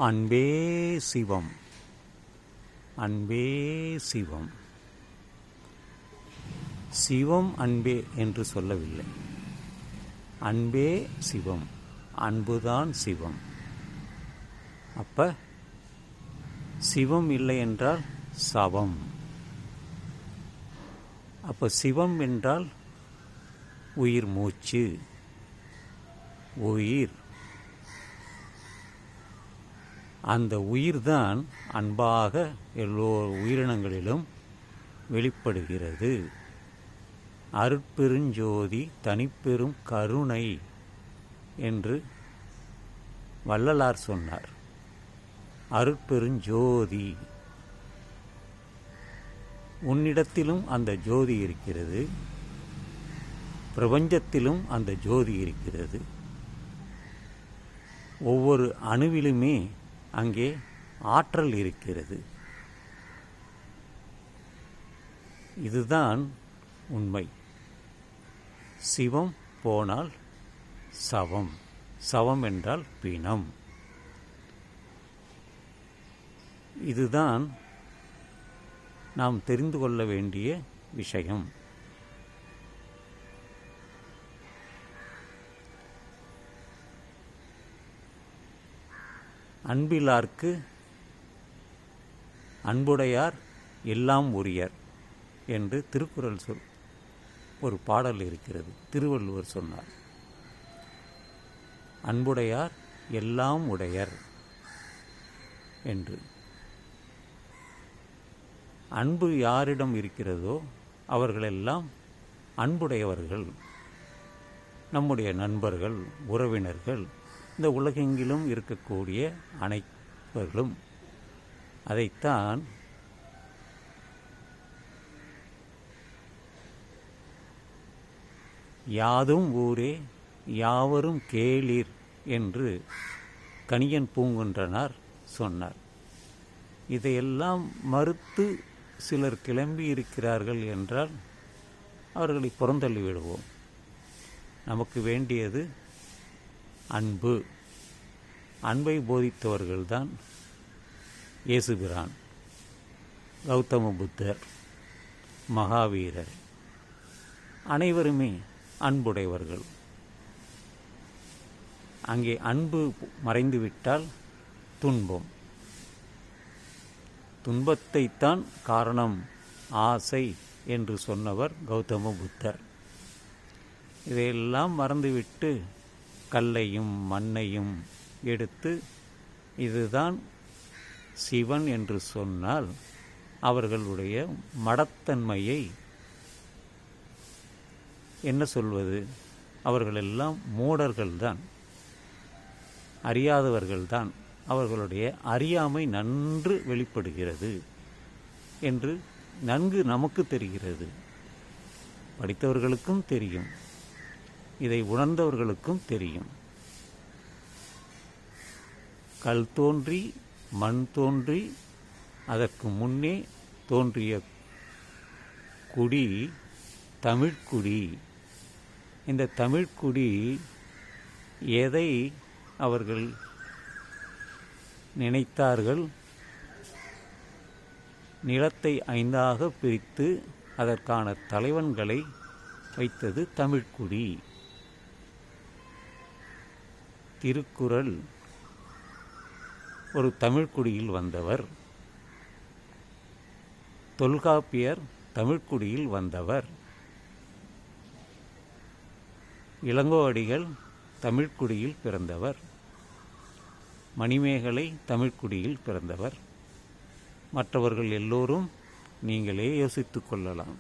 அன்பே சிவம், அன்பே சிவம். சிவம் அன்பே என்று சொல்லவில்லை. அன்பே சிவம், அன்புதான் சிவம். அப்ப சிவம் இல்லை என்றால் சவம். அப்ப சிவம் என்றால் உயிர் மூச்சு, உயிர். அந்த உயிர்தான் அன்பாக எல்லோ உயிரினங்களிலும் வெளிப்படுகிறது. அருட்பெருஞ்சோதி தனிப்பெரும் கருணை என்று வள்ளலார் சொன்னார். அருட்பெருஞ்சோதி, உன்னிடத்திலும் அந்த ஜோதி இருக்கிறது, பிரபஞ்சத்திலும் அந்த ஜோதி இருக்கிறது. ஒவ்வொரு அணுவிலுமே அங்கே ஆற்றல் இருக்கிறது. இதுதான் உண்மை. சிவம் போனால் சவம், சவம் என்றால் பிணம். இதுதான் நாம் தெரிந்து கொள்ள வேண்டிய விஷயம். அன்பிலார்க்கு அன்புடையார் எல்லாம் உரியர் என்று திருக்குறள் ஒரு பாடல் இருக்கிறது. திருவள்ளுவர் சொன்னார், அன்புடையார் எல்லாம் உடையர் என்று. அன்பு யாரிடம் இருக்கிறதோ அவர்களெல்லாம் அன்புடையவர்கள். நம்முடைய நண்பர்கள், உறவினர்கள், இந்த உலகெங்கிலும் இருக்கக்கூடிய அனைவர்களும். அதைத்தான் யாதும் ஊரே யாவரும் கேளீர் என்று கணியன் பூங்குன்றனார் சொன்னார். இதையெல்லாம் மறுத்து சிலர் கிளம்பி இருக்கிறார்கள் என்றால் அவர்களை புறந்தள்ளி விடுவோம். நமக்கு வேண்டியது அன்பு. அன்பை போதித்தவர்கள்தான் இயேசுபிரான், கௌதம புத்தர், மகாவீரர். அனைவருமே அன்புடையவர்கள். அங்கே அன்பு மறைந்துவிட்டால் துன்பம். துன்பத்தைத்தான் காரணம் ஆசை என்று சொன்னவர் கௌதம புத்தர். இதையெல்லாம் மறந்துவிட்டு கல்லையும் மண்ணையும் எடுத்து இதுதான் சிவன் என்று சொன்னால் அவர்களுடைய மடத்தன்மையை என்ன சொல்வது? அவர்களெல்லாம் மூடர்கள்தான், அறியாதவர்கள்தான். அவர்களுடைய அறியாமை நன்று வெளிப்படுகிறது என்று நன்கு நமக்கு தெரிகிறது. படித்தவர்களுக்கும் தெரியும், இதை உணர்ந்தவர்களுக்கும் தெரியும். கல் தோன்றி மண் தோன்றி அதற்கு முன்னே தோன்றிய குடி தமிழ்க்குடி. இந்த தமிழ்க்குடி எதை அவர்கள் நினைத்தார்கள்? நிலத்தை 5ஆக பிரித்து அதற்கான தலைவன்களை வைத்தது தமிழ்க்குடி. திருக்குறள் ஒரு தமிழ்க்குடியில் வந்தவர். தொல்காப்பியர் தமிழ்க்குடியில் வந்தவர். இளங்கோவடிகள் தமிழ்க்குடியில் பிறந்தவர். மணிமேகலை தமிழ்க்குடியில் பிறந்தவர். மற்றவர்கள் எல்லோரும் நீங்களே யோசித்து கொள்ளலாம்.